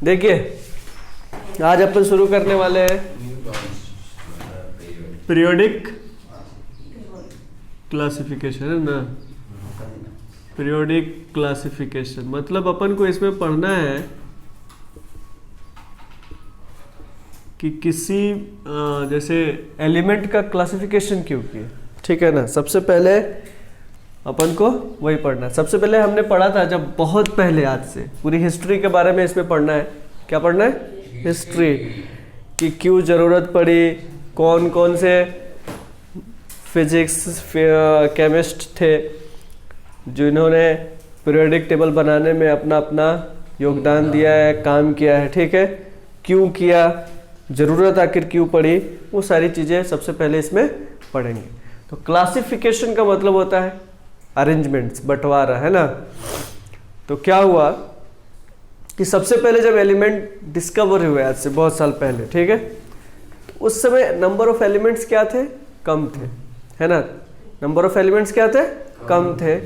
देखिए आज अपन शुरू करने वाले हैं पीरियोडिक क्लासिफिकेशन, है ना। पीरियोडिक क्लासिफिकेशन मतलब अपन को इसमें पढ़ना है कि किसी जैसे एलिमेंट का क्लासिफिकेशन क्यों किया, ठीक है ना। सबसे पहले अपन को वही पढ़ना है। सबसे पहले हमने पढ़ा था जब बहुत पहले, आज से पूरी हिस्ट्री के बारे में इसमें पढ़ना है। क्या पढ़ना है? हिस्ट्री कि क्यों ज़रूरत पड़ी, कौन कौन से फिजिक्स केमिस्ट थे जिन्होंने पीरियोडिक टेबल बनाने में अपना अपना योगदान दिया है, काम किया है, ठीक है। क्यों किया, ज़रूरत आखिर क्यों पड़ी, वो सारी चीज़ें सबसे पहले इसमें पढ़ेंगे। तो क्लासिफिकेशन का मतलब होता है अरेंजमेंट्स, बंटवारा, है ना। तो क्या हुआ कि सबसे पहले जब एलिमेंट डिस्कवर हुए आज से बहुत साल पहले, ठीक है, तो उस समय नंबर ऑफ एलिमेंट्स क्या थे? कम थे, है ना। नंबर ऑफ एलिमेंट्स क्या थे? कम थे।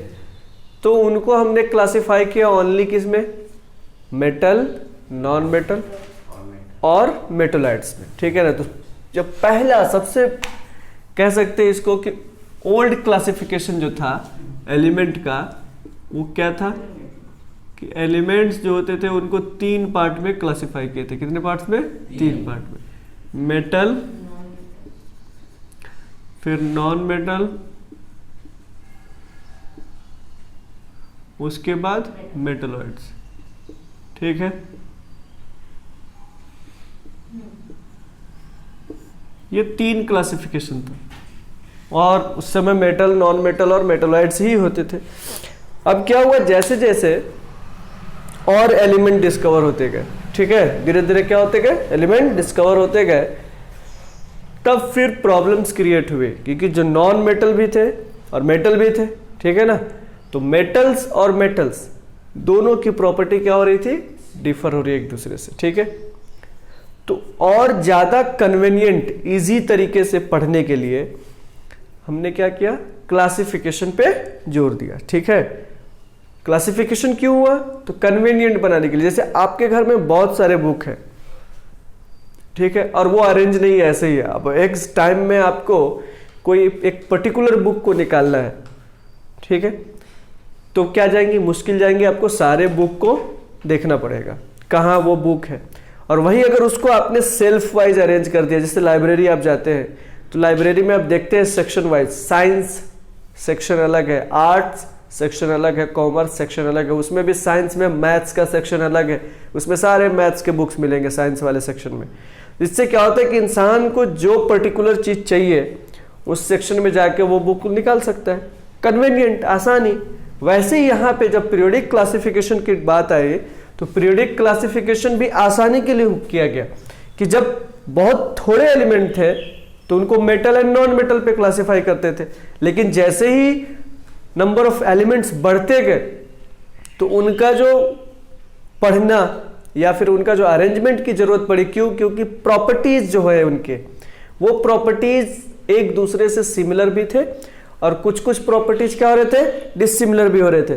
तो उनको हमने क्लासिफाई किया ओनली किस में? मेटल, नॉन मेटल और मेटोलाइट्स में, ठीक है ना। तो जब पहला सबसे कह सकते हैं इसको कि ओल्ड क्लासिफिकेशन जो था एलिमेंट का, वो क्या था कि एलिमेंट्स जो होते थे उनको 3 पार्ट में क्लासिफाई किए थे। कितने पार्ट्स में? 3 पार्ट में। मेटल, फिर नॉन मेटल, उसके बाद मेटलॉइड्स, ठीक है। ये 3 क्लासिफिकेशन था और उस समय मेटल, नॉन मेटल और मेटलॉइड्स ही होते थे। अब क्या हुआ, जैसे जैसे और एलिमेंट डिस्कवर होते गए, ठीक है, धीरे धीरे क्या होते गए? एलिमेंट डिस्कवर होते गए। तब फिर प्रॉब्लम्स क्रिएट हुए क्योंकि जो नॉन मेटल भी थे और मेटल भी थे, ठीक है ना। तो मेटल्स और मेटल्स दोनों की प्रॉपर्टी क्या हो रही थी? डिफर हो रही है एक दूसरे से, ठीक है। तो और ज्यादा कन्वीनियंट, इजी तरीके से पढ़ने के लिए हमने क्या किया? क्लासिफिकेशन पे जोर दिया, ठीक है। क्लासिफिकेशन क्यों हुआ? तो कन्वीनियंट बनाने के लिए। जैसे आपके घर में बहुत सारे बुक हैं, ठीक है, और वो अरेंज नहीं है ऐसे ही। अब एक टाइम में आपको कोई एक पर्टिकुलर बुक को निकालना है, ठीक है, तो क्या जाएंगी? मुश्किल जाएंगी, आपको सारे बुक को देखना पड़ेगा कहाँ वो बुक है। और वही अगर उसको आपने सेल्फ वाइज अरेंज कर दिया, जैसे लाइब्रेरी आप जाते हैं तो लाइब्रेरी में आप देखते हैं सेक्शन वाइज, साइंस सेक्शन अलग है, आर्ट्स सेक्शन अलग है, कॉमर्स सेक्शन अलग है, उसमें भी साइंस में मैथ्स का सेक्शन अलग है, उसमें सारे मैथ्स के बुक्स मिलेंगे साइंस वाले सेक्शन में। इससे क्या होता है कि इंसान को जो पर्टिकुलर चीज चाहिए उस सेक्शन में जाके वो बुक निकाल सकता है, कन्वीनियंट, आसानी। वैसे ही यहाँ पे जब पीरियोडिक क्लासिफिकेशन की बात आई तो पीरियोडिक क्लासिफिकेशन भी आसानी के लिए किया गया कि जब बहुत थोड़े एलिमेंट थे तो उनको मेटल एंड नॉन मेटल पे क्लासिफाई करते थे, लेकिन जैसे ही नंबर ऑफ एलिमेंट्स बढ़ते गए तो उनका जो पढ़ना या फिर उनका जो अरेंजमेंट की जरूरत पड़ी। क्यों? क्योंकि प्रॉपर्टीज जो है उनके, वो प्रॉपर्टीज एक दूसरे से सिमिलर भी थे और कुछ कुछ प्रॉपर्टीज क्या हो रहे थे? डिसिमिलर भी हो रहे थे।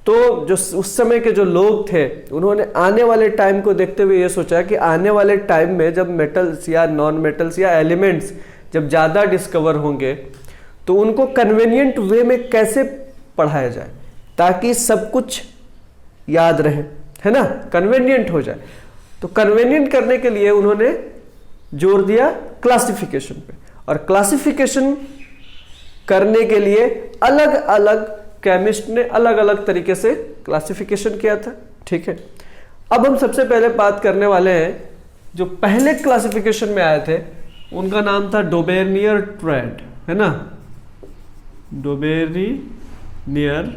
तो जो उस समय के जो लोग थे उन्होंने आने वाले टाइम को देखते हुए ये सोचा कि आने वाले टाइम में जब मेटल्स या नॉन मेटल्स या एलिमेंट्स जब ज़्यादा डिस्कवर होंगे तो उनको कन्वीनियंट वे में कैसे पढ़ाया जाए ताकि सब कुछ याद रहे, है ना, कन्वीनियंट हो जाए। तो कन्वीनियंट करने के लिए उन्होंने जोर दिया क्लासिफिकेशन पे, और क्लासिफिकेशन करने के लिए अलग अलग केमिस्ट ने अलग अलग तरीके से क्लासिफिकेशन किया था, ठीक है। अब हम सबसे पहले बात करने वाले हैं जो पहले क्लासिफिकेशन में आए थे, उनका नाम था डोबेर्नियर ट्रेड, है ना, डोबेर्नियर।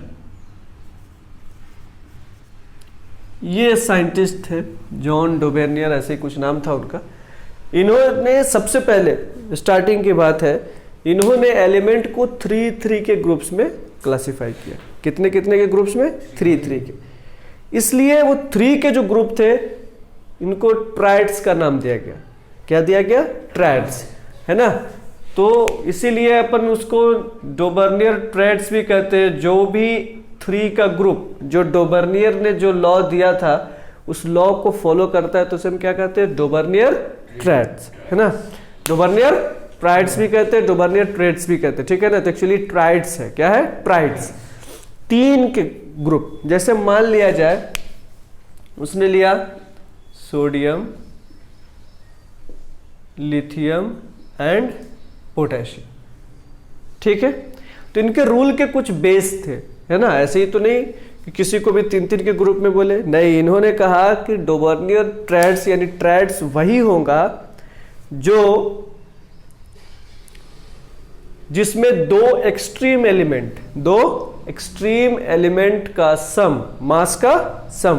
ये साइंटिस्ट थे, जॉन डोबेर्नियर ऐसे ही कुछ नाम था उनका। इन्होंने सबसे पहले, स्टार्टिंग की बात है, इन्होंने एलिमेंट को 3 के ग्रुप्स में क्लासिफाई किया। कितने कितने के ग्रुप्स में? 3 के। इसलिए वो 3 के जो ग्रुप थे इनको ट्राइड्स का नाम दिया गया। क्या दिया गया? ट्राइड्स, है ना। तो इसीलिए अपन उसको डोबर्नियर ट्रेड्स भी कहते हैं। जो भी 3 का ग्रुप, जो डोबर्नियर ने जो लॉ दिया था उस लॉ को फॉलो करता है तो उसे हम क्या कहते हैं, डोबर्नियर ट्रेड्स, है ना। डोबर्नियर प्राइड्स भी कहते हैं, डोबर्नियर ट्रेड्स भी कहते हैं, ठीक है ना। तो एक्चुअली ट्राइड्स है, क्या है, ट्राइड्स। 3 के ग्रुप, जैसे मान लिया जाए उसने लिया सोडियम, लिथियम एंड पोटेशियम, ठीक है। तो इनके रूल के कुछ बेस थे, है ना। ऐसे ही तो नहीं कि किसी को भी 3-3 के ग्रुप में बोले, नहीं, इन्होंने कहा कि डोबर्नियर ट्रेड्स यानी ट्रेड्स वही होगा जो जिसमें 2 एक्सट्रीम एलिमेंट का सम, मास का सम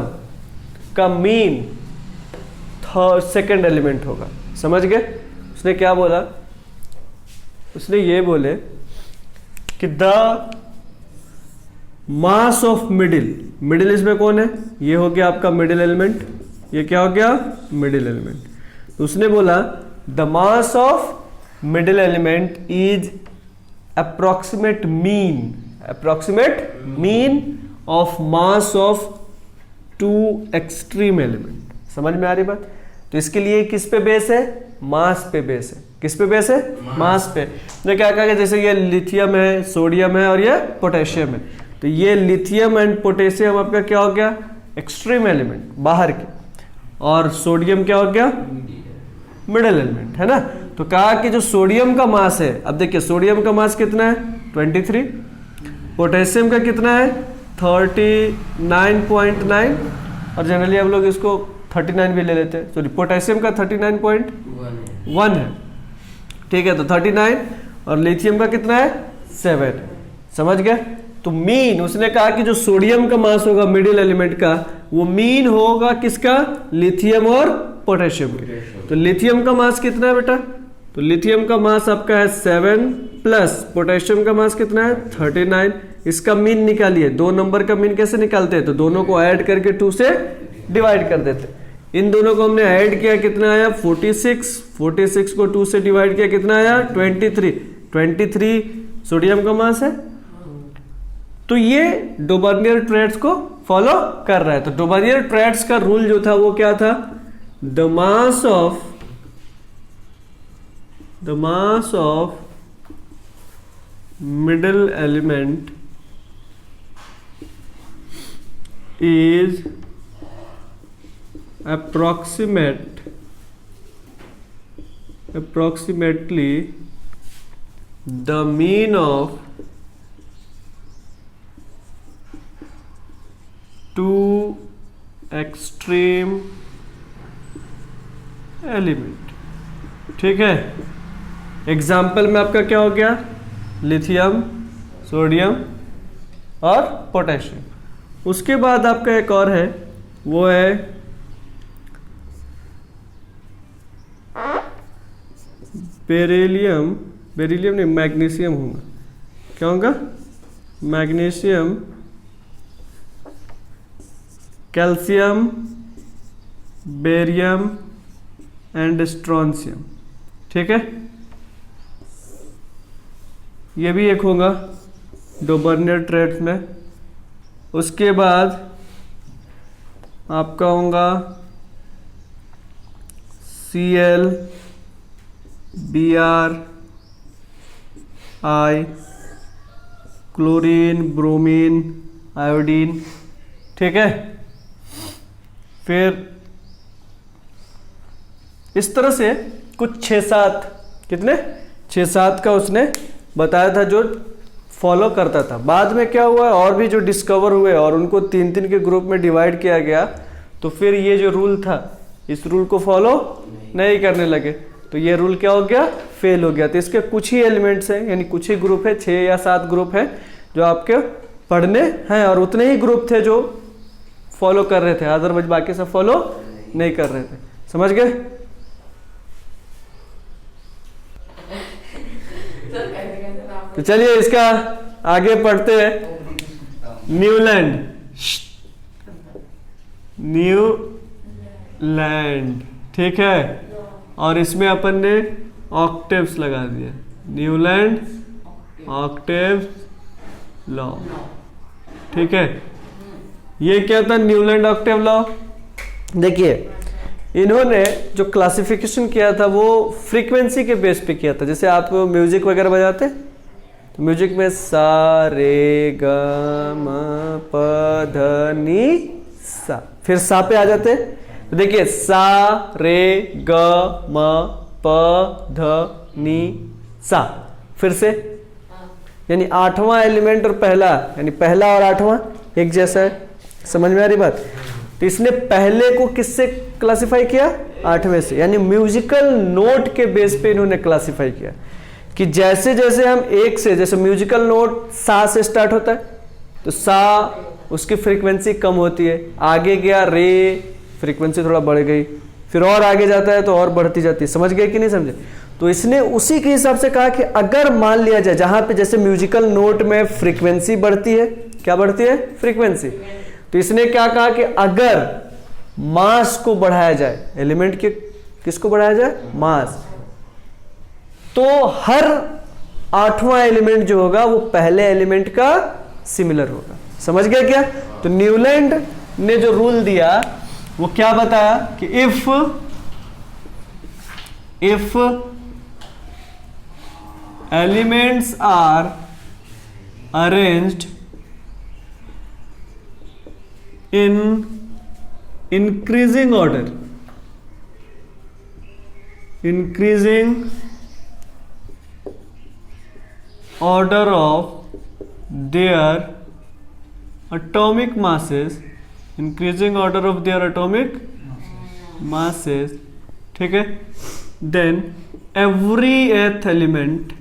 का मीन सेकंड एलिमेंट होगा। समझ गए। उसने क्या बोला, उसने ये बोले कि द मास ऑफ मिडिल इसमें कौन है, ये हो गया आपका मिडिल एलिमेंट, ये क्या हो गया, मिडिल एलिमेंट। तो उसने बोला the mass of middle element is approximate mean of mass of 2 extreme element. समझ में आ रही बात। तो इसके लिए किस पे बेस है, मास पे बेस है। किस पे बेस है, मास पे। ने क्या कहा, जैसे ये लिथियम है, सोडियम है और ये पोटेशियम है। तो ये लिथियम एंड पोटेशियम आपका क्या हो गया, एक्सट्रीम एलिमेंट बाहर के, और सोडियम क्या हो गया, मिडिल एलिमेंट, है ना। तो कहा कि जो सोडियम का मास है, अब देखिए सोडियम का मास कितना है 23, पोटेशियम का कितना है 39.9, और जनरली हम लोग इसको 39 भी ले लेते हैं। सॉरी, पोटेशियम का 39.1 है, ठीक है। तो 39 और लिथियम का कितना है 7, समझ गए। तो मीन, उसने कहा कि जो सोडियम का मास होगा मिडिल एलिमेंट का, वो मीन होगा किसका, लिथियम और पोटेशियम के। तो लिथियम का मास कितना है बेटा, तो लिथियम का मास आपका है 7 प्लस पोटेशियम का मास कितना है 39। इसका मीन निकालिए। 2 नंबर का मीन कैसे निकालते हैं, तो दोनों को ऐड करके 2 से डिवाइड कर देते। इन दोनों को हमने ऐड किया, कितना आया 46 को 2 से डिवाइड किया, कितना आया 23 सोडियम का मास है। तो ये डोबर्नियर ट्रेड्स को फॉलो कर रहा है। तो डोबर्नियर ट्रेड्स का रूल जो था वो क्या था, the mass of middle element is approximately the mean of 2 extreme element, ठीक है। एग्जाम्पल में आपका क्या हो गया, लिथियम, सोडियम और पोटेशियम। उसके बाद आपका एक और है, वो है बेरिलियम नहीं, मैग्नीशियम होगा, क्या होगा, magnesium, calcium, barium and strontium, ठीक है। ये भी एक होगा डोबर्नियर ट्रेड्स में। उसके बाद आपका होगा Cl, Br, I, chlorine, bromine, iodine, ठीक है। फिर इस तरह से कुछ 6-7, कितने 6-7 का उसने बताया था जो फॉलो करता था। बाद में क्या हुआ, और भी जो डिस्कवर हुए और उनको 3-3 के ग्रुप में डिवाइड किया गया, तो फिर ये जो रूल था इस रूल को फॉलो नहीं करने लगे, तो ये रूल क्या हो गया, फेल हो गया। तो इसके कुछ ही एलिमेंट्स हैं, यानी कुछ ही ग्रुप है, 6 या 7 ग्रुप हैं जो आपके पढ़ने हैं, और उतने ही ग्रुप थे जो फॉलो कर रहे थे, अदरवाइज बाकी सब फॉलो नहीं कर रहे थे। समझ गए। तो चलिए इसका आगे पढ़ते हैं। न्यूलैंड, ठीक है। और इसमें अपन ने ऑक्टेव्स लगा दिया, न्यूलैंड ऑक्टेव लॉ, ठीक है। ये क्या था, न्यूलैंड ऑक्टेव लॉ, देखिए इन्होंने जो क्लासिफिकेशन किया था वो फ्रीक्वेंसी के बेस पे किया था। जैसे आप म्यूजिक वगैरह बजाते तो म्यूजिक में सा रे ग म प ध नी सा, फिर सा पे आ जाते तो देखिए सा रे ग म प ध नी सा, फिर से यानी आठवां एलिमेंट और पहला, यानी पहला और आठवां एक जैसा है। समझ में आ रही बात? तो इसने पहले को किससे क्लासिफाई किया? आठवें से, यानी म्यूजिकल नोट के बेस पे इन्होंने क्लासिफाई किया कि जैसे जैसे हम एक से, जैसे म्यूजिकल नोट सा से स्टार्ट होता है तो सा उसकी फ्रीक्वेंसी कम होती है, आगे गया रे फ्रीक्वेंसी थोड़ा बढ़ गई, फिर और आगे जाता है तो और बढ़ती जाती है। समझ गए कि नहीं समझे? तो इसने उसी के हिसाब से कहा कि अगर मान लिया जाए जहां पे जैसे म्यूजिकल नोट में फ्रीक्वेंसी बढ़ती है, क्या बढ़ती है? फ्रीक्वेंसी। तो इसने क्या कहा कि अगर मास को बढ़ाया जाए, एलिमेंट के किसको बढ़ाया जाए? मास, तो हर आठवां एलिमेंट जो होगा वो पहले एलिमेंट का सिमिलर होगा। समझ गए क्या? तो न्यूलैंड ने जो रूल दिया वो क्या बताया कि if elements are arranged in increasing order, of their atomic masses, ठीक है, then every eighth element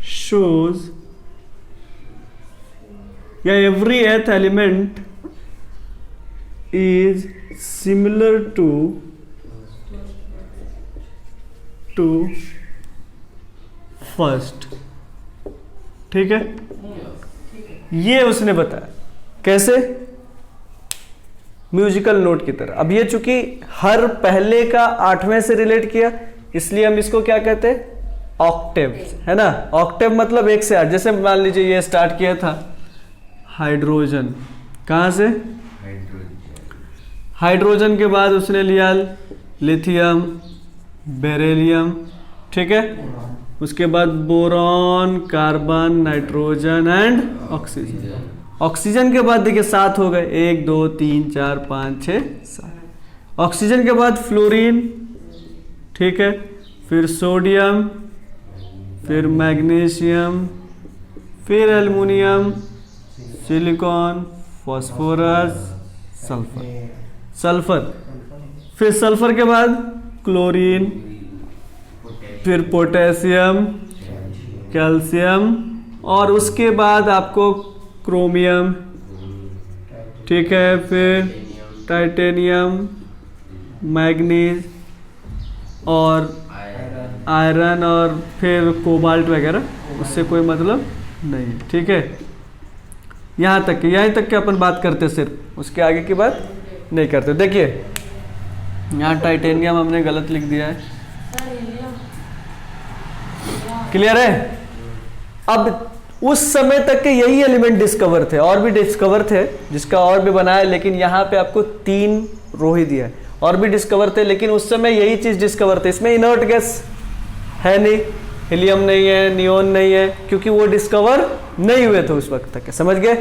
shows, या every eighth element is similar to first। ठीक है, ये उसने बताया कैसे? म्यूजिकल नोट की तरह। अब ये चूंकि हर पहले का आठवें से रिलेट किया इसलिए हम इसको क्या कहते हैं? ऑक्टेव, है ना? ऑक्टेव मतलब एक से आठ। जैसे मान लीजिए ये स्टार्ट किया था हाइड्रोजन, कहां से? हाइड्रोजन के बाद उसने लिया लिथियम, बेरिलियम, ठीक है, उसके बाद boron, carbon, nitrogen and oxygen. Oxygen के बाद देखिए 7 हो गए, 1 2 3 4 5 6 7। ऑक्सीजन के बाद फ्लोरीन, ठीक है, फिर सोडियम, फिर मैग्नीशियम, फिर एल्युमिनियम, सिलिकॉन, फास्फोरस, सल्फर, फिर सल्फर के बाद क्लोरीन, फिर पोटेशियम, कैल्शियम, और उसके बाद आपको क्रोमियम, ठीक है, फिर टाइटेनियम, मैग्नीज और आयरन, और फिर कोबाल्ट वगैरह, उससे कोई मतलब नहीं है। ठीक है, यहीं तक के अपन बात करते, सिर्फ उसके आगे की बात नहीं करते। देखिए यहाँ टाइटेनियम हमने गलत लिख दिया है, क्लियर है? अब उस समय तक के यही एलिमेंट डिस्कवर थे, और भी डिस्कवर थे जिसका और भी बनाया, लेकिन यहाँ पे आपको 3 रो ही दिया है। और भी डिस्कवर थे लेकिन उस समय यही चीज डिस्कवर थे। इसमें इनर्ट गैस है नहीं, हीलियम नहीं है, नियोन नहीं है, क्योंकि वो डिस्कवर नहीं हुए थे उस वक्त तक। समझ गए?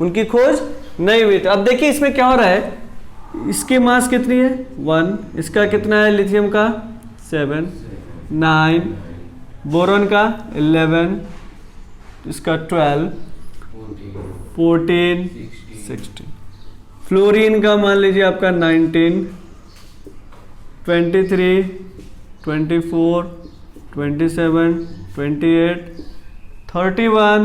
उनकी खोज नहीं हुई थी। अब देखिए इसमें क्या हो रहा है, इसकी मास कितनी है? 1, इसका कितना है? लिथियम का 7, 9, बोरॉन का 11, इसका 12, 14, 16, फ्लोरीन का मान लीजिए आपका 19, 23, 24, 27, 28, 31,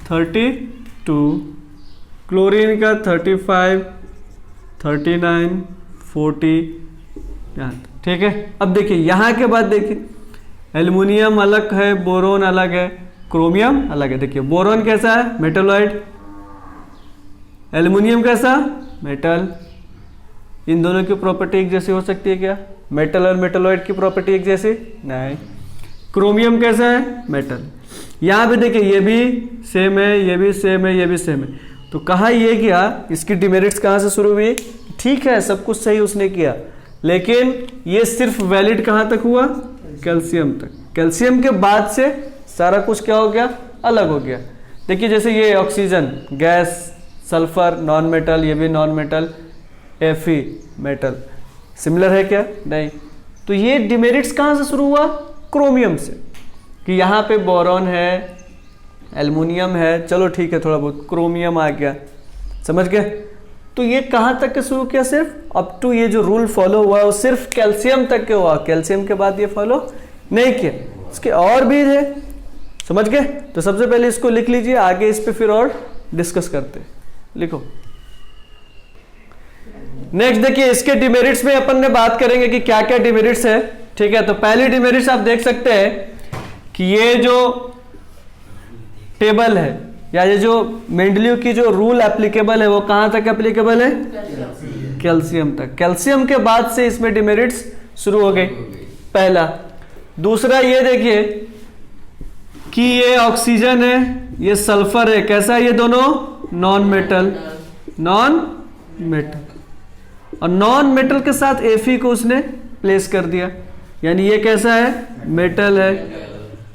32, क्लोरीन का 35, 39, 40, यहाँ। ठीक है, अब देखिए यहाँ के बाद देखिए एल्युमिनियम अलग है, बोरोन अलग है, क्रोमियम अलग है। देखिए बोरोन कैसा है? मेटलॉइड। एल्युमिनियम कैसा? मेटल। इन दोनों की प्रॉपर्टी एक जैसी हो सकती है क्या? मेटल और मेटलॉइड की प्रॉपर्टी एक जैसी नहीं। क्रोमियम कैसा है? मेटल। यहाँ पे देखिए ये भी सेम है, ये भी सेम है, ये भी सेम है। तो कहा ये किया, इसकी डिमेरिट्स कहाँ से शुरू हुई? ठीक है सब कुछ सही उसने किया, लेकिन ये सिर्फ वैलिड कहाँ तक हुआ? कैल्शियम तक। कैल्शियम के बाद से सारा कुछ क्या हो गया? अलग हो गया। देखिए जैसे ये oxygen gas, sulphur non metal, ये भी non metal, Fe metal, similar है क्या? नहीं। तो ये डिमेरिट्स कहाँ से शुरू हुआ? क्रोमियम से, कि यहाँ पे बोरॉन है, एल्युमिनियम है, चलो ठीक है थोड़ा बहुत क्रोमियम आ गया, समझ गए? तो ये कहाँ तक के शुरू किया? सिर्फ अप टू ये जो रूल फॉलो हुआ वो सिर्फ कैल्शियम तक के हुआ, कैल्शियम के बाद ये फॉलो नहीं किया। इसके और भी है, समझ गए? तो सबसे पहले इसको लिख लीजिए, आगे इस पे फिर और डिस्कस करते हैं। लिखो। नेक्स्ट देखिए इसके डिमेरिट्स में अपन ने बात करेंगे कि क्या क्या डिमेरिट्स है। ठीक है, तो पहली डिमेरिट्स आप देख सकते हैं कि ये जो टेबल है या ये जो मेंडलीव की जो रूल एप्लीकेबल है वो कहां तक एप्लीकेबल है? कैल्शियम तक। कैल्शियम के बाद से इसमें डिमेरिट्स शुरू हो गई, पहला। दूसरा ये देखिए कि ये ऑक्सीजन है, ये सल्फर है, कैसा है? ये दोनों नॉन मेटल, नॉन मेटल, और नॉन मेटल के साथ Fe को उसने प्लेस कर दिया, यानी ये कैसा है? मेटल है।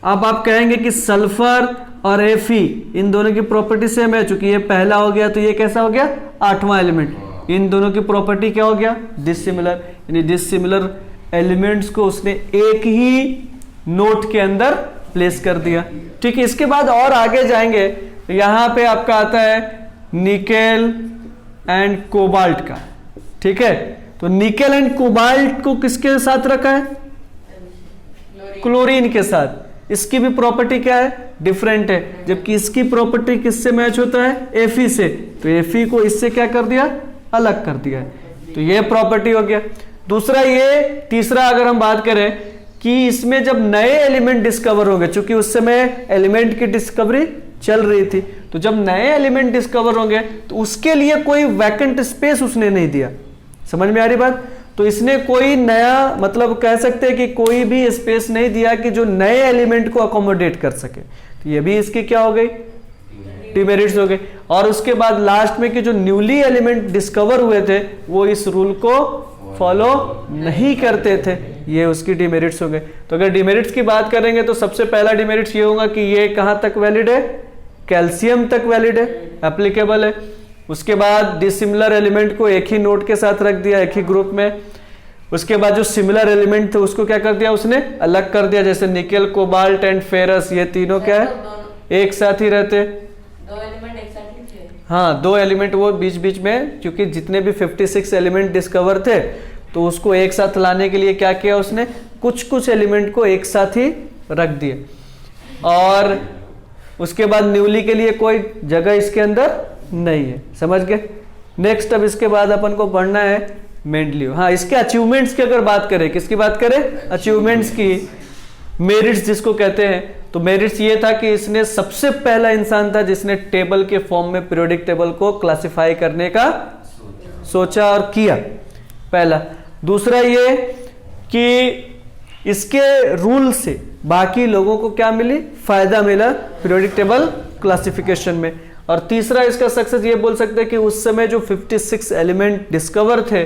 अब आप कहेंगे कि सल्फर और Fe इन दोनों की प्रॉपर्टी सेम है, चूंकि ये पहला हो गया तो ये कैसा हो गया? आठवां एलिमेंट। इन दोनों की प्रॉपर्टी क्या हो गया? डिसिमिलर, यानी डिसिमिलर एलिमेंट्स को उसने एक ही नोट के अंदर प्लेस कर दिया। ठीक है, इसके बाद और आगे जाएंगे, यहां पे आपका आता है निकेल एंड कोबाल्ट का। ठीक है, तो निकेल एंड कोबाल्ट को किसके साथ रखा है? क्लोरीन के साथ। इसकी भी प्रॉपर्टी क्या है? डिफरेंट है, जबकि इसकी प्रॉपर्टी किससे मैच होता है? Fe से। तो Fe को इससे क्या कर दिया? अलग कर दिया है। तो ये प्रॉपर्टी हो गया। दूसरा ये, तीसरा अगर हम बात करें कि इसमें जब नए एलिमेंट डिस्कवर होंगे, चूंकि उस समय एलिमेंट की डिस्कवरी चल रही थी, तो जब नए एलिमेंट डिस्कवर होंगे तो उसके लिए कोई वैकेंट स्पेस उसने नहीं दिया। समझ में आ रही बात? तो इसने कोई नया, मतलब कह सकते हैं कि कोई भी स्पेस नहीं दिया कि जो नए एलिमेंट को अकोमोडेट कर सके। तो ये भी इसकी क्या हो गई? डिमेरिट्स हो गए। और उसके बाद लास्ट में कि जो न्यूली एलिमेंट डिस्कवर हुए थे वो इस रूल को फॉलो नहीं करते थे, ये उसकी डिमेरिट्स हो गए। तो अगर डिमेरिट्स की बात करेंगे तो सबसे पहला डिमेरिट्स ये होगा कि ये कहां तक वैलिड है? कैल्शियम तक वैलिड है, एप्लीकेबल है। उसके बाद डिसिमिलर एलिमेंट को एक ही नोट के साथ रख दिया, एक ही ग्रुप में। उसके बाद जो सिमिलर एलिमेंट थे उसको क्या कर दिया? उसने अलग कर दिया, जैसे निकेल, कोबाल्ट एंड फेरस, ये तीनों क्या है? एक साथ ही रहते। दो एलिमेंट एक साथ ही थे। हाँ, दो एलिमेंट वो बीच बीच में, क्योंकि जितने भी 56 एलिमेंट डिस्कवर थे तो उसको एक साथ लाने के लिए क्या किया उसने? कुछ कुछ एलिमेंट को एक साथ ही रख दिए। और उसके बाद न्यूली के लिए कोई जगह इसके अंदर नहीं है। समझ गए? नेक्स्ट अब इसके बाद अपन को पढ़ना है मेंडलीव। हाँ, इसके अचीवमेंट्स की अगर बात करें, किसकी बात करें? अचीवमेंट्स की, मेरिट्स जिसको कहते हैं। तो मेरिट्स ये था कि इसने सबसे पहला इंसान था जिसने टेबल के फॉर्म में पीरियोडिक टेबल को क्लासिफाई करने का सोचा और किया, पहला। दूसरा ये कि इसके रूल से बाकी लोगों को क्या मिली? फायदा मिला पीरियोडिक टेबल क्लासिफिकेशन में। और तीसरा इसका सक्सेस ये बोल सकते हैं कि उस समय जो 56 एलिमेंट डिस्कवर थे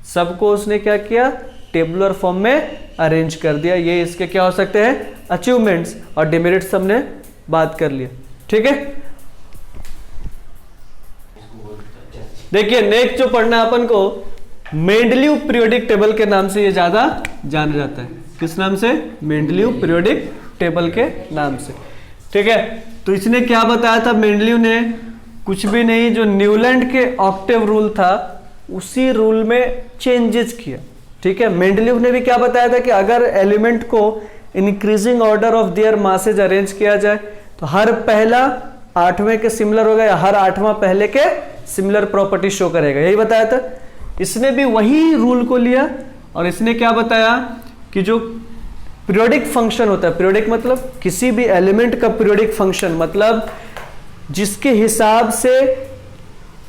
सबको उसने क्या किया? टेबुलर फॉर्म में अरेंज कर दिया। ये इसके क्या हो सकते हैं? अचीवमेंट्स। और डिमेरिट्स हमने बात कर लिया। ठीक है, देखिए नेक्स्ट जो पढ़ना है अपन को, मेंडलीव पीरियोडिक टेबल के नाम से ये ज्यादा जाना जाता है। किस नाम से? मेंडलीव पीरियोडिक टेबल के नाम से। ठीक है, तो इसने क्या बताया था? मेंडलीव ने कुछ भी नहीं, जो न्यूलैंड के ऑक्टेव रूल था उसी रूल में चेंजेस किया। ठीक है, मेंडलीव ने भी क्या बताया था कि अगर एलिमेंट को increasing order of their masses arrange किया जाए तो हर पहला आठवें के सिमिलर होगा या हर आठवां पहले के सिमिलर प्रॉपर्टी शो करेगा, यही बताया था। इसने भी वही रूल को लिया और इसने क्या बताया कि जो पीरियोडिक फंक्शन होता है, पीरियोडिक मतलब किसी भी एलिमेंट का पीरियोडिक फंक्शन, मतलब जिसके हिसाब से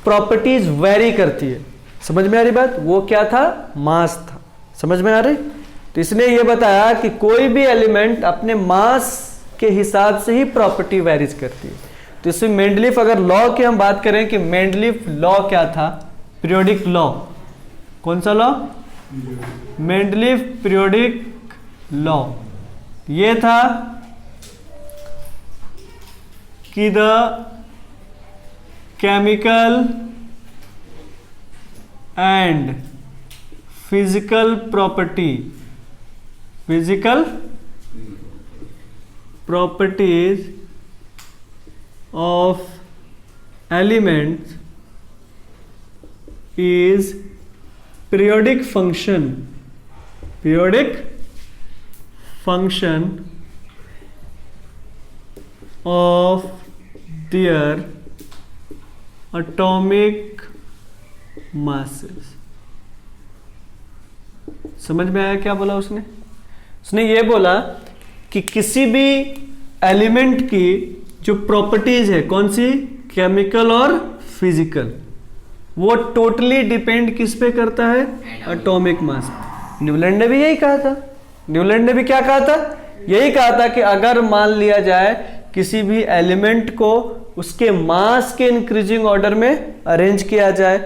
प्रॉपर्टीज वेरी करती है। समझ में आ रही बात? वो क्या था? मास था। समझ में आ रही? तो इसने ये बताया कि कोई भी एलिमेंट अपने मास के हिसाब से ही प्रॉपर्टी वेरीज करती है। तो इसमें मेंडलीफ अगर लॉ की हम बात करें कि मेंडलीफ लॉ क्या था, पीरियोडिक लॉ, कौन सा लॉ? Mendeleev periodic law. ये था कि the chemical and physical properties of elements is periodic function of their atomic masses। समझ में आया क्या बोला उसने? उसने ये बोला कि किसी भी एलिमेंट की जो प्रॉपर्टीज है, कौन सी? केमिकल और फिजिकल, वो टोटली डिपेंड किस पे करता है? Atomic mass. न्यूलैंड ने भी यही कहा था। न्यूलैंड ने भी क्या कहा था? यही कहा था कि अगर मान लिया जाए किसी भी एलिमेंट को उसके मास के इंक्रीजिंग ऑर्डर में अरेंज किया जाए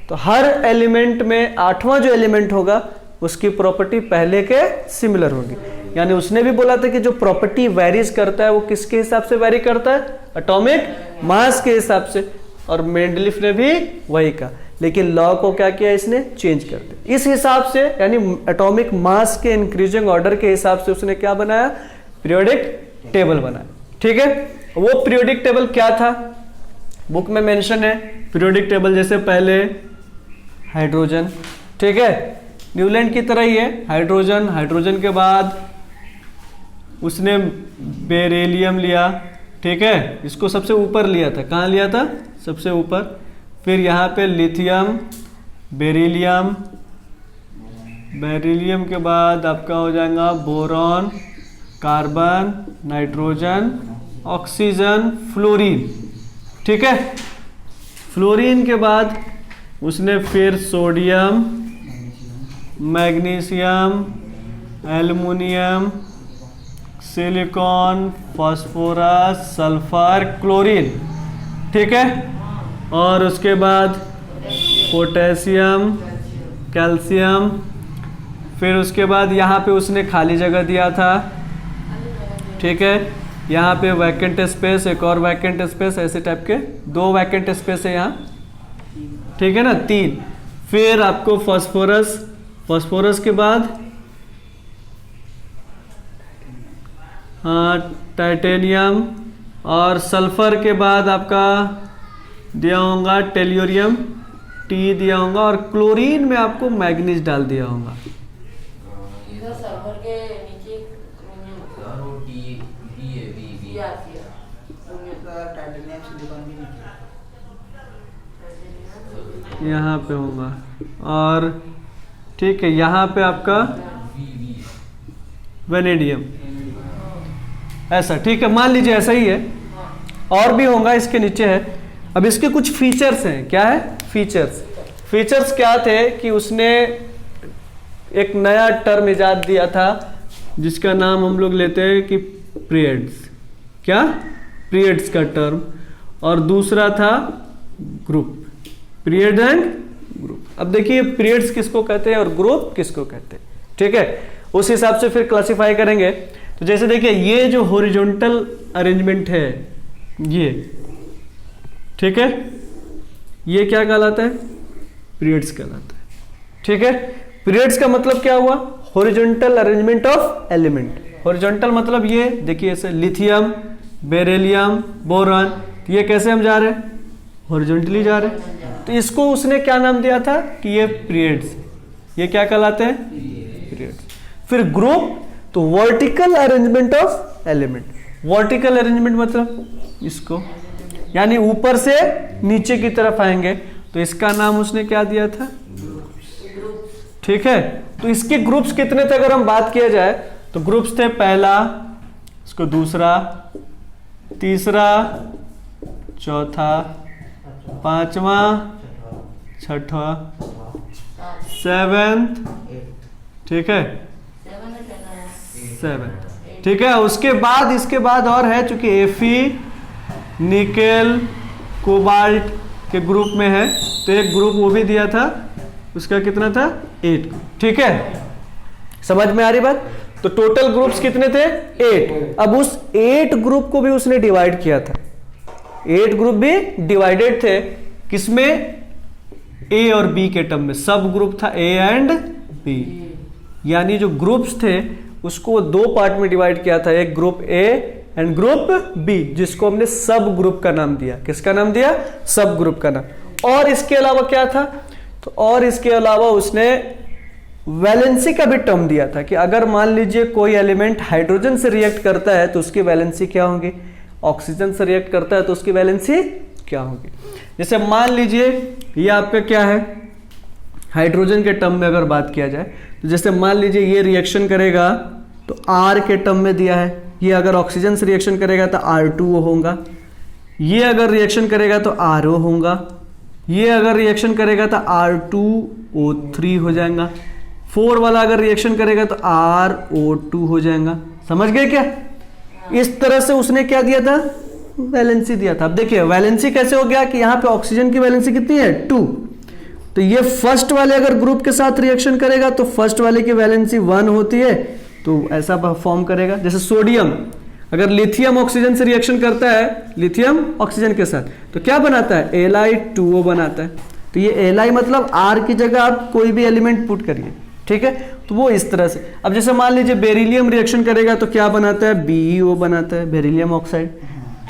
तो हर एलिमेंट में 8वां जो एलिमेंट होगा उसकी प्रॉपर्टी पहले के सिमिलर होगी। यानी उसने भी बोला था कि जो प्रॉपर्टी वेरीज करता है वो किसके हिसाब से वेरी करता है? एटॉमिक मास के हिसाब से। और मेंडलीफ ने भी वही कहा, लेकिन लॉ को क्या किया इसने? चेंज कर दिया इस हिसाब से, यानी एटॉमिक मास के इंक्रीजिंग ऑर्डर के हिसाब से उसने क्या बनाया? पीरियोडिक टेबल बनाया। ठीक है, वो पीरियोडिक टेबल क्या था? बुक में मेंशन है पीरियोडिक टेबल। जैसे पहले हाइड्रोजन, ठीक है, न्यूलैंड की तरह ही है, हाइड्रोजन के बाद उसने बेरिलियम लिया, ठीक है, इसको सबसे ऊपर लिया था। कहाँ लिया था? सबसे ऊपर। फिर यहाँ पे लिथियम, बेरिलियम के बाद आपका हो जाएगा boron, carbon, nitrogen, oxygen, fluorine. ठीक है, फ्लोरीन के बाद उसने फिर sodium, magnesium, aluminium, silicon, phosphorus, sulphur, chlorine. ठीक है, और उसके बाद पोटेशियम, कैल्शियम। फिर उसके बाद यहाँ पे उसने खाली जगह दिया था। ठीक है, यहाँ पे वैकेंट स्पेस, एक और वैकेंट स्पेस, ऐसे टाइप के 2 वैकेंट स्पेस है यहाँ। ठीक है ना, 3। फिर आपको फास्फोरस के बाद टाइटेनियम, और सल्फर के बाद आपका दिया होगा टेल्यूरियम, टी दिया होगा, और क्लोरीन में आपको मैग्नीज डाल दिया होगा। सल्फर के नीचे यहाँ पे होगा, और ठीक है यहाँ पे आपका वेनेडियम, ऐसा। ठीक है, मान लीजिए ऐसा ही है, और भी होगा इसके नीचे है। अब इसके कुछ फीचर्स हैं। क्या है? फीचर्स क्या थे कि उसने एक नया टर्म इजाद दिया था जिसका नाम हम लोग लेते हैं कि पीरियड्स। क्या? पीरियड्स का टर्म। और दूसरा था ग्रुप, पीरियड एंड ग्रुप। अब देखिए पीरियड्स किसको कहते हैं और ग्रुप किसको कहते हैं। ठीक है, उस हिसाब से फिर क्लासिफाई करेंगे। तो जैसे देखिए ये जो हॉरिजॉन्टल अरेंजमेंट है ये, ठीक है, ये क्या कहलाता है? पीरियड्स कहलाता है। ठीक है, पीरियड्स का मतलब क्या हुआ? Horizontal arrangement of element. Horizontal मतलब ये देखिए ऐसे लिथियम, बेरिलियम, बोरॉन, तो ये कैसे हम जा रहे हैं? हॉरिजॉन्टली जा रहे हैं। तो इसको उसने क्या नाम दिया था कि ये पीरियड्स, ये क्या कहलाते हैं? पीरियड्स। फिर ग्रुप, तो vertical arrangement of element. Vertical arrangement मतलब इसको, यानी ऊपर से नीचे की तरफ आएंगे, तो इसका नाम उसने क्या दिया था? ठीक है, तो इसके ग्रुप्स कितने थे अगर हम बात किया जाए तो ग्रुप्स थे पहला, इसको दूसरा, तीसरा, चौथा, पांचवा, छठवा, 7th, ठीक है 7 है 7, ठीक है। उसके बाद इसके बाद और है, चूंकि Fe निकेल कोबाल्ट के ग्रुप में है तो एक ग्रुप वो भी दिया था, उसका कितना था 8, ठीक है। समझ में आ रही बात? तो टोटल ग्रुप्स कितने थे 8। अब उस 8 ग्रुप को भी उसने डिवाइड किया था, 8 ग्रुप भी डिवाइडेड थे किसमें, ए और बी के टर्म में। सब ग्रुप था ए एंड बी, यानी जो ग्रुप्स थे उसको 2 पार्ट में डिवाइड किया था, एक group A and group B, जिसको हमने सब ग्रुप का नाम दिया। किसका नाम दिया? सब ग्रुप का नाम। और इसके अलावा क्या था, तो और इसके अलावा उसने वैलेंसी का भी टर्म दिया था कि अगर मान लीजिए कोई एलिमेंट हाइड्रोजन से रिएक्ट करता है तो उसकी वैलेंसी क्या होगी, ऑक्सीजन से रिएक्ट करता है तो उसकी वैलेंसी क्या होगी। जैसे मान लीजिए ये आपका क्या है, हाइड्रोजन के टर्म में अगर बात किया जाए तो जैसे मान लीजिए ये रिएक्शन करेगा तो R के टर्म में दिया है, ये अगर ऑक्सीजन से रिएक्शन करेगा तो R2O होगा, ये अगर रिएक्शन करेगा तो RO होगा, ये अगर रिएक्शन करेगा तो R2O3 हो जाएगा, 4 वाला अगर रिएक्शन करेगा तो RO2 हो जाएगा। समझ गए क्या? इस तरह से उसने क्या दिया था, वैलेंसी दिया था। अब देखिए वैलेंसी कैसे हो गया कि यहाँ पे ऑक्सीजन की वैलेंसी कितनी है 2, तो ये फर्स्ट वाले अगर ग्रुप के साथ रिएक्शन करेगा तो फर्स्ट वाले की वैलेंसी 1 होती है, तो ऐसा फॉर्म करेगा। जैसे सोडियम, अगर लिथियम ऑक्सीजन से रिएक्शन करता है, लिथियम ऑक्सीजन के साथ, तो क्या बनाता है, Li2O बनाता है। तो ये Li मतलब R की जगह आप कोई भी एलिमेंट पुट करिए, ठीक है। तो वो इस तरह से। अब जैसे मान लीजिए बेरिलियम रिएक्शन करेगा तो क्या बनाता है, BeO बनाता है, बेरिलियम ऑक्साइड,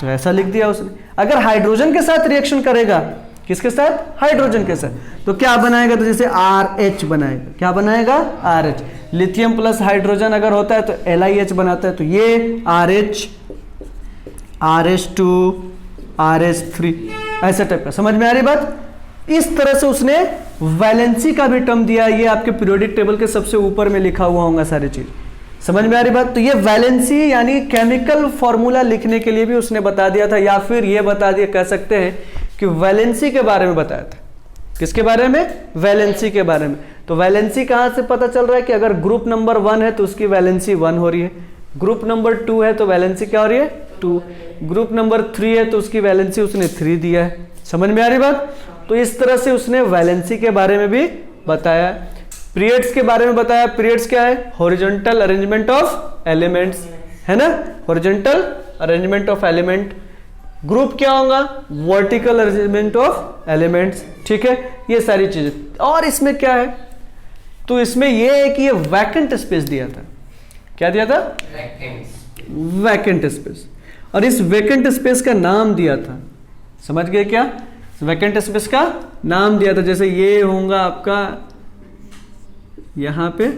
तो ऐसा लिख दिया उसने। अगर हाइड्रोजन के साथ रिएक्शन करेगा, किसके साथ, हाइड्रोजन के साथ, तो क्या बनाएगा, तो जैसे RH बनाएगा। क्या बनाएगा, RH। लिथियम प्लस हाइड्रोजन अगर होता है तो LiH बनाता है, तो ये RH, RH2, RH3, ऐसे टाइप का। समझ में आ रही बात? इस तरह से उसने वैलेंसी का भी टर्म दिया। ये आपके पीरियोडिक टेबल के सबसे ऊपर में लिखा हुआ होगा सारी चीज। समझ में आ रही बात? तो ये वैलेंसी यानी केमिकल फॉर्मूला लिखने के लिए भी उसने बता दिया था, या फिर ये बता दिया कह सकते हैं कि वैलेंसी के बारे में बताया था। किसके बारे में, वैलेंसी के बारे में। तो वैलेंसी कहां से पता चल रहा है कि अगर ग्रुप नंबर 1 है तो उसकी वैलेंसी 1 हो रही है, ग्रुप नंबर 2 है तो वैलेंसी क्या हो रही है, 2, ग्रुप नंबर 3 है तो उसकी वैलेंसी उसने 3 दिया है। समझ में आ रही बात? तो इस तरह से उसने वैलेंसी के बारे में भी बताया। पीरियड्स के बारे में बताया। पीरियड्स क्या है, हॉरिजॉन्टल अरेंजमेंट ऑफ एलिमेंट्स, है ना, horizontal arrangement of element. Group क्या होगा, वर्टिकल अरेंजमेंट ऑफ एलिमेंट्स, ठीक है। ये सारी चीजें। और इसमें क्या है, तो इसमें यह है कि ये वैकेंट स्पेस दिया था। क्या दिया था, वैकेंट स्पेस। और इस वैकेंट स्पेस का नाम दिया था। समझ गए क्या, वैकेंट स्पेस का नाम दिया था। जैसे ये होगा आपका यहां पे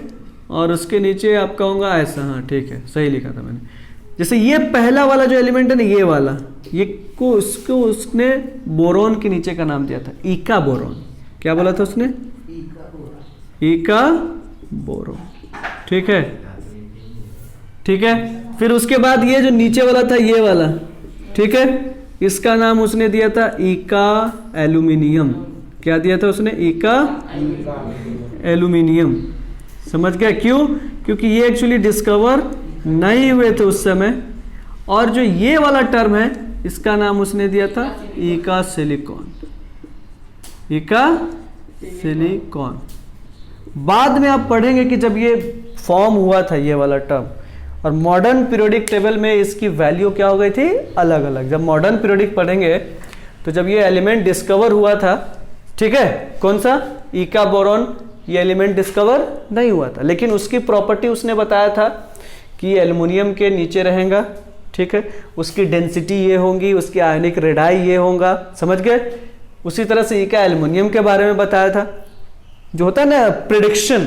और उसके नीचे आपका होगा ऐसा, हाँ ठीक है, सही लिखा था मैंने। जैसे ये पहला वाला जो एलिमेंट है ना, ये वाला, ये को उसको उसने बोरॉन के नीचे का नाम दिया था, इका बोरॉन। क्या बोला था उसने, इका बोरॉन, ठीक है, ठीक है। फिर उसके बाद ये जो नीचे वाला था, ये वाला, ठीक है, इसका नाम उसने दिया था इका एल्यूमिनियम। क्या दिया था उसने, इका एल्यूमिनियम। समझ गया क्यों, क्योंकि ये एक्चुअली डिस्कवर नहीं हुए थे उस समय। और जो ये वाला टर्म है इसका नाम उसने दिया था इका सिलिकॉन, इका सिलिकॉन। बाद में आप पढ़ेंगे कि जब ये फॉर्म हुआ था ये वाला टर्म, और मॉडर्न पीरियोडिक टेबल में इसकी वैल्यू क्या हो गई थी, अलग अलग। जब मॉडर्न पीरियोडिक पढ़ेंगे तो जब ये एलिमेंट डिस्कवर हुआ था, ठीक है, कौन सा, इका बोरॉन, ये एलिमेंट डिस्कवर नहीं हुआ था, लेकिन उसकी प्रॉपर्टी उसने बताया था कि एल्युमिनियम के नीचे रहेगा, ठीक है, उसकी डेंसिटी ये होगी, उसकी आयनिक रेडाई ये होगा। समझ गए? उसी तरह से इका एल्युमिनियम के बारे में बताया था, जो होता है ना प्रिडिक्शन,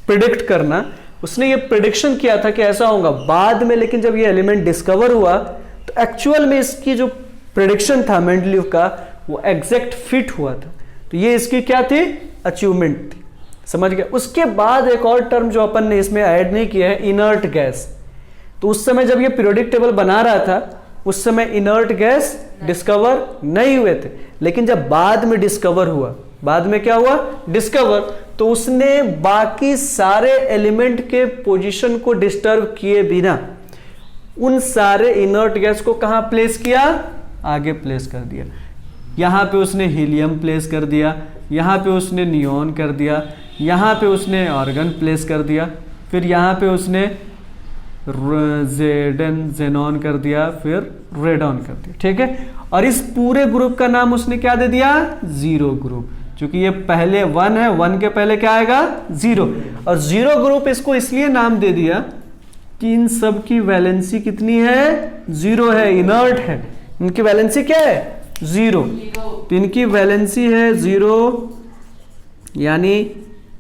प्रिडिक्ट करना, उसने ये प्रिडिक्शन किया था कि ऐसा होगा। बाद में लेकिन जब ये एलिमेंट डिस्कवर हुआ तो एक्चुअल में इसकी जो प्रिडिक्शन था मेंडलीव का, वो एग्जैक्ट फिट हुआ था। तो ये इसकी क्या थी, अचीवमेंट थी। समझ गए? उसके बाद एक और टर्म जो अपन ने इसमें ऐड नहीं किया है, इनर्ट गैस। तो उस समय जब ये पीरियोडिक टेबल बना रहा था उस समय इनर्ट गैस डिस्कवर नहीं हुए थे, लेकिन जब बाद में डिस्कवर हुआ बाद में क्या हुआ, डिस्कवर। तो उसने बाकी सारे एलिमेंट के पोजीशन को डिस्टर्ब किए बिना उन सारे इनर्ट गैस को कहां प्लेस किया, आगे प्लेस कर दिया। यहां पे उसने हीलियम प्लेस कर दिया, यहां पे उसने नियॉन कर दिया, यहां पे उसने आर्गन प्लेस कर दिया, फिर यहां पे उसने जेनॉन कर दिया, फिर रेडॉन कर दिया। ठीक है, और इस पूरे ग्रुप का नाम उसने क्या दे दिया, जीरो ग्रुप। क्योंकि ये पहले 1 है, 1 के पहले क्या आएगा, 0। और जीरो ग्रुप इसको इसलिए नाम दे दिया कि इन सब की वैलेंसी कितनी है, 0 है, इनर्ट है। इनकी वैलेंसी क्या है, 0। तो इनकी वैलेंसी है 0, यानी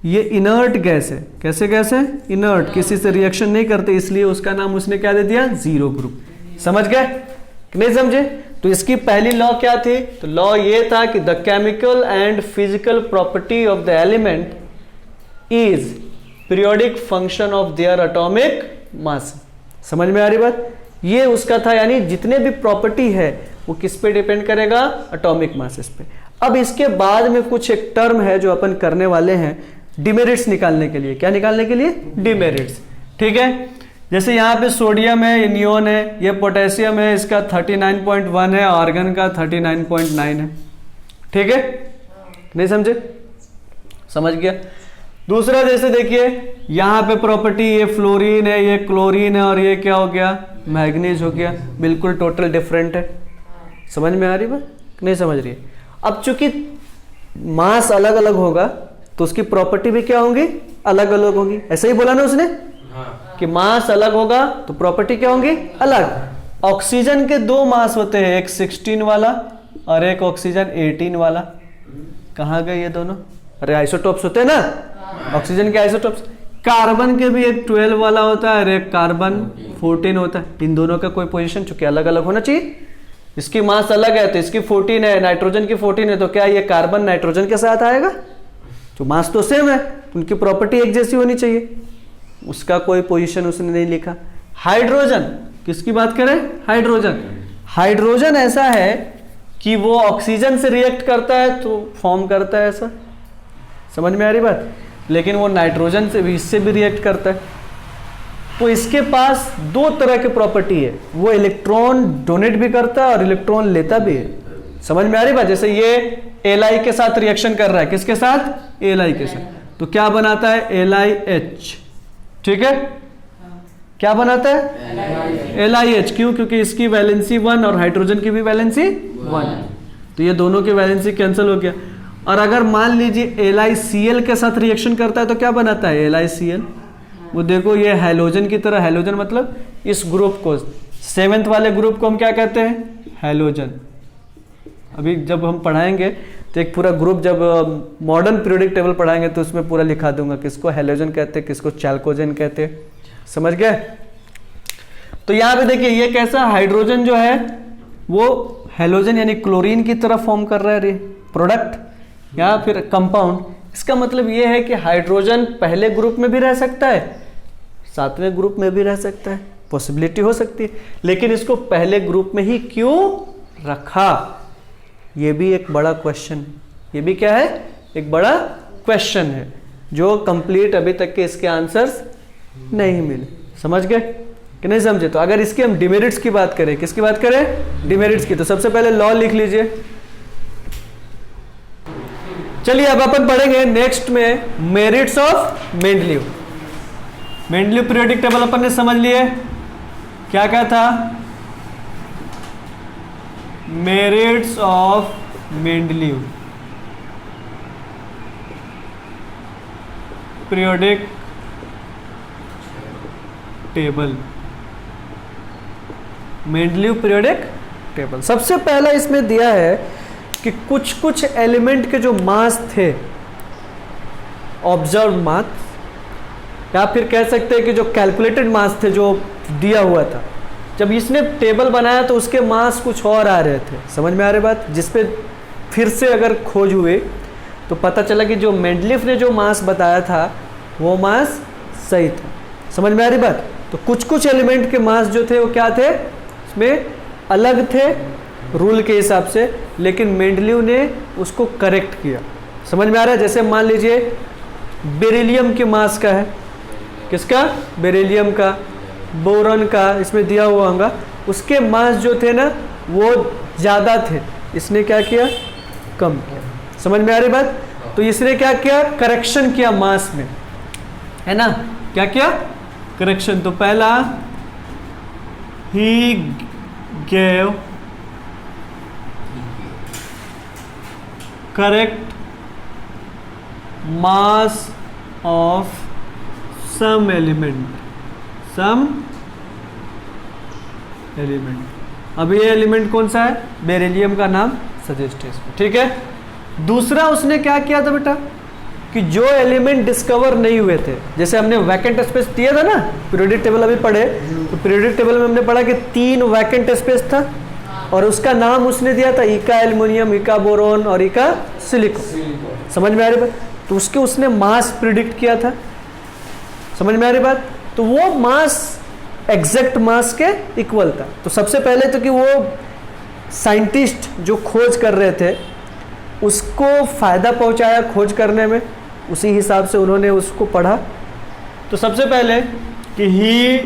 ये इनर्ट गैस है। कैसे गैस है, इनर्ट, किसी से रिएक्शन नहीं करते, इसलिए उसका नाम उसने क्या दे दिया, जीरो ग्रुप। समझ गए कि नहीं समझे? तो इसकी पहली लॉ क्या थी, तो लॉ ये था कि the chemical and physical property of the element is periodic function of their atomic mass. समझ में आ रही बात? ये उसका था, यानी जितने भी प्रॉपर्टी है वो किस पे डिपेंड करेगा, एटॉमिक मासेस पे। अब इसके बाद में कुछ एक टर्म है जो अपन करने वाले हैं डिमेरिट्स निकालने के लिए। क्या निकालने के लिए, डिमेरिट्स। ठीक है, जैसे यहाँ पे सोडियम है, ये नियोन है, ये पोटेशियम है, इसका 39.1 है, आर्गन का 39.9 है। ठीक है, नहीं समझे? समझ गया। दूसरा जैसे देखिए यहाँ पे प्रॉपर्टी, ये फ्लोरीन है, ये क्लोरीन है, और ये क्या हो गया, मैग्नीज हो गया। बिल्कुल टोटल डिफरेंट है। समझ में आ रही बात, नहीं समझ रही है? अब चूंकि मास अलग अलग होगा तो उसकी प्रॉपर्टी भी क्या होंगी, अलग अलग होगी। ऐसा ही बोला ना उसने, कि मास अलग होगा तो प्रॉपर्टी क्या होंगी, अलग। ऑक्सीजन के 2 मास होते हैं, एक 16 वाला और एक ऑक्सीजन 18 वाला। कहाँ गए ये दोनों? अरे आइसोटोप्स होते हैं ना, ऑक्सीजन के आइसोटोप्स। कार्बन के भी एक 12 वाला होता है और एक कार्बन 14 होता है। इन दोनों का कोई पोजीशन चूंकि अलग अलग होना चाहिए। इसकी मास अलग है तो इसकी 14 है, नाइट्रोजन की 14 है, तो क्या ये कार्बन नाइट्रोजन के साथ आएगा? तो मास तो सेम है, उनकी प्रॉपर्टी एक जैसी होनी चाहिए। उसका कोई पोजीशन उसने नहीं लिखा। हाइड्रोजन, किसकी बात करें, हाइड्रोजन। हाइड्रोजन ऐसा है कि वो ऑक्सीजन से रिएक्ट करता है तो फॉर्म करता है ऐसा। समझ में आ रही बात? लेकिन वो नाइट्रोजन से भी, इससे भी रिएक्ट करता है। तो इसके पास 2 तरह की प्रॉपर्टी है, वो इलेक्ट्रॉन डोनेट भी करता है और इलेक्ट्रॉन लेता भी है। समझ में आ रही बात? जैसे ये Li के साथ रिएक्शन कर रहा है, किसके साथ, Li के साथ, तो क्या बनाता है, LiH। ठीक है, क्या बनाता है, LiH। क्यों? क्योंकि इसकी वैलेंसी 1 और हाइड्रोजन की भी वैलेंसी 1, तो ये दोनों की वैलेंसी कैंसिल हो गया। और अगर मान लीजिए LiCl के साथ रिएक्शन करता है तो क्या बनाता है, LiCl। वो देखो ये हैलोजन की तरह, हैलोजन मतलब इस ग्रुप को, 7th वाले ग्रुप को हम क्या कहते हैं, हैलोजन। अभी जब हम पढ़ाएंगे तो एक पूरा ग्रुप, जब मॉडर्न पीरियोडिक टेबल पढ़ाएंगे तो उसमें पूरा लिखा दूंगा किसको हैलोजन कहते हैं, किसको चैल्कोजन कहते हैं। समझ गए? तो यहाँ पे देखिए ये कैसा, हाइड्रोजन जो है वो हैलोजन यानी क्लोरीन की तरह फॉर्म कर रहा है प्रोडक्ट या फिर कंपाउंड। इसका मतलब ये है कि हाइड्रोजन पहले ग्रुप में भी रह सकता है, 7वें ग्रुप में भी रह सकता है, पॉसिबिलिटी हो सकती है। लेकिन इसको पहले ग्रुप में ही क्यों रखा, ये भी एक बड़ा क्वेश्चन है। ये भी क्या है, एक बड़ा क्वेश्चन है जो कंप्लीट अभी तक के इसके आंसर्स नहीं मिले। समझ गए कि नहीं समझे? तो अगर इसकी हम डिमेरिट्स की बात करें, किसकी बात करें, डिमेरिट्स की, तो सबसे पहले लॉ लिख लीजिए। चलिए अब अपन पढ़ेंगे नेक्स्ट में merits of Mendeleev. Mendeleev periodic table अपन ने समझ लिए, क्या क्या था, merits of Mendeleev periodic table, Mendeleev periodic table. सबसे पहला इसमें दिया है कि कुछ कुछ एलिमेंट के जो मास थे, ऑब्जर्व मास, या फिर कह सकते हैं कि जो कैलकुलेटेड मास थे जो दिया हुआ था, जब इसने टेबल बनाया तो उसके मास कुछ और आ रहे थे। समझ में आ रही बात? जिसपे फिर से अगर खोज हुए तो पता चला कि जो मेंडलीव ने जो मास बताया था वो मास सही था। समझ में आ रही बात? तो कुछ कुछ एलिमेंट के मास जो थे वो क्या थे, उसमें अलग थे रूल के हिसाब से, लेकिन मेंडलीव ने उसको करेक्ट किया। समझ में आ रहा है? जैसे मान लीजिए बेरिलियम के मास का है, किसका? बेरिलियम का, बोरॉन का, इसमें दिया हुआ होगा, उसके मास जो थे ना वो ज़्यादा थे, इसने क्या किया? कम किया। समझ में आ रही बात? तो इसने क्या किया? करेक्शन किया मास में, है ना? क्या किया? करेक्शन। तो पहला he gave correct mass of some element, some element। अब ये एलिमेंट कौन सा है? बेरिलियम का नाम सजेस्ट है इसको, ठीक है। दूसरा उसने क्या किया था बेटा कि जो एलिमेंट डिस्कवर नहीं हुए थे, जैसे हमने वैकेंट स्पेस दिया था ना, पीरियोडिक टेबल अभी पढ़े, तो पीरियोडिक टेबल में हमने पढ़ा कि 3 वैकेंट स्पेस था और उसका नाम उसने दिया था इका एल्युमिनियम, इका बोरॉन और इका सिलिकॉन। समझ में आ रही बात? तो उसके उसने मास प्रिडिक्ट किया था। समझ में आ रही बात? तो वो मास एग्जैक्ट मास के इक्वल था। तो सबसे पहले तो कि वो साइंटिस्ट जो खोज कर रहे थे उसको फायदा पहुंचाया खोज करने में, उसी हिसाब से उन्होंने उसको पढ़ा। तो सबसे पहले कि ही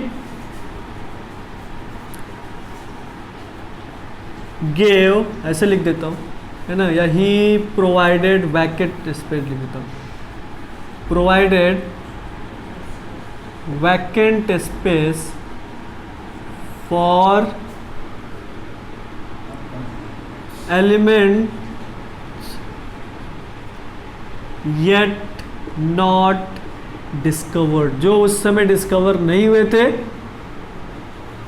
गेव, ऐसे लिख देता हूं, है ना, या ही प्रोवाइडेड, वैकेंट स्पेस लिख देता हूँ, provided vacant space for element yet not discovered, जो उस समय डिस्कवर नहीं हुए थे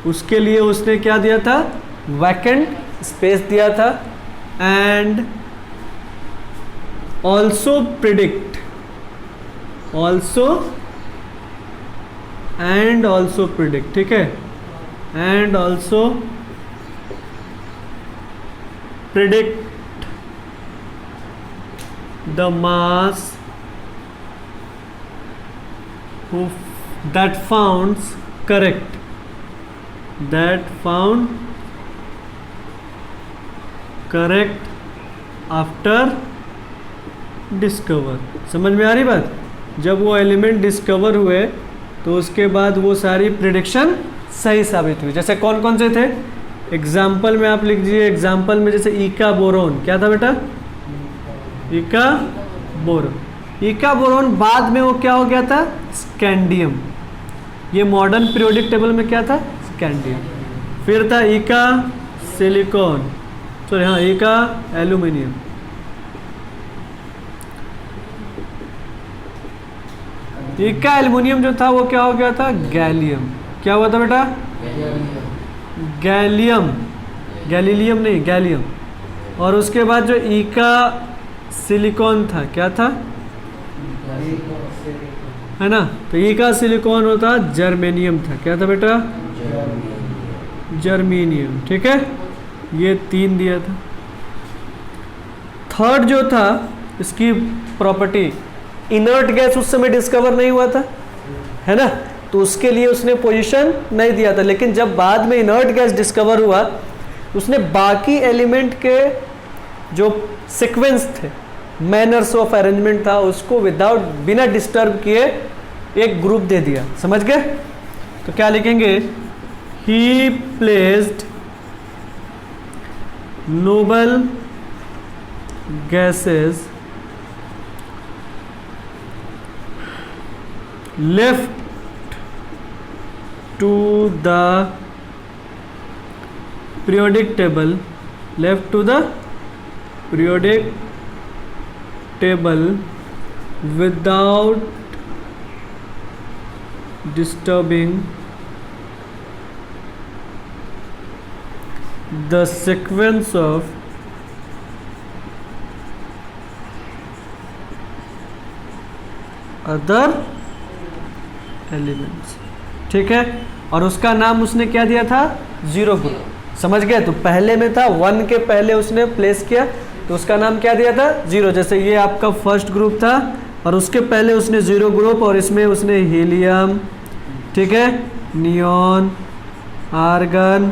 उसके लिए उसने क्या दिया था? वैकेंट स्पेस दिया था। And also predict, also and also predict, ठीक है, and also predict the mass that founds correct, that found correct after discover। समझ में आ रही बात? जब वो एलिमेंट डिस्कवर हुए तो उसके बाद वो सारी प्रिडिक्शन सही साबित हुई। जैसे कौन कौन से थे? एग्जाम्पल में आप लिख दीजिए। एग्जाम्पल में जैसे इका बोरोन, क्या था बेटा? इका बोरोन। इका बोरोन बाद में वो क्या हो गया था? स्कैंडियम। ये मॉडर्न पीरियोडिक टेबल में क्या था? स्कैंडियम। फिर था इका सिलिकॉन, सॉरी हाँ, इका एल्यूमिनियम। इका एल्यूमिनियम जो था वो क्या हो गया था? गैलियम। क्या हुआ था बेटा? गैलियम, गैलीलियम नहीं, गैलियम। और उसके बाद जो इका सिलिकॉन था, क्या था? है ना, तो इका सिलिकॉन होता जर्मेनियम था। क्या था बेटा? जर्मेनियम, ठीक है। ये 3 दिया था। थर्ड जो था इसकी प्रॉपर्टी, इनर्ट गैस उस समय डिस्कवर नहीं हुआ था, है ना, तो उसके लिए उसने पोजीशन नहीं दिया था। लेकिन जब बाद में इनर्ट गैस डिस्कवर हुआ उसने बाकी एलिमेंट के जो सीक्वेंस थे, मैनर्स ऑफ अरेंजमेंट था, उसको विदाउट, बिना डिस्टर्ब किए एक ग्रुप दे दिया। समझ गए? तो क्या लिखेंगे? ही placed noble gases left to the periodic table, left to the periodic table without disturbing the sequence of other elements, ठीक है। और उसका नाम उसने क्या दिया था? Zero group. समझ गए? तो पहले में था 1 के पहले उसने प्लेस किया तो उसका नाम क्या दिया था? जीरो। जैसे ये आपका फर्स्ट ग्रुप था और उसके पहले उसने जीरो ग्रुप और इसमें उसने हीलियम, ठीक है, neon, argon,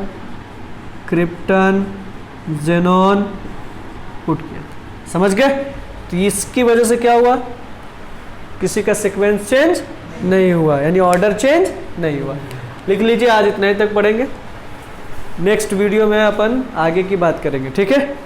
krypton, xenon put किया। समझ गए? तो इसकी वजह से क्या हुआ, किसी का सीक्वेंस चेंज नहीं हुआ, यानी ऑर्डर चेंज नहीं हुआ। लिख लीजिए, आज इतना ही तक पढ़ेंगे। नेक्स्ट वीडियो में अपन आगे की बात करेंगे, ठीक है।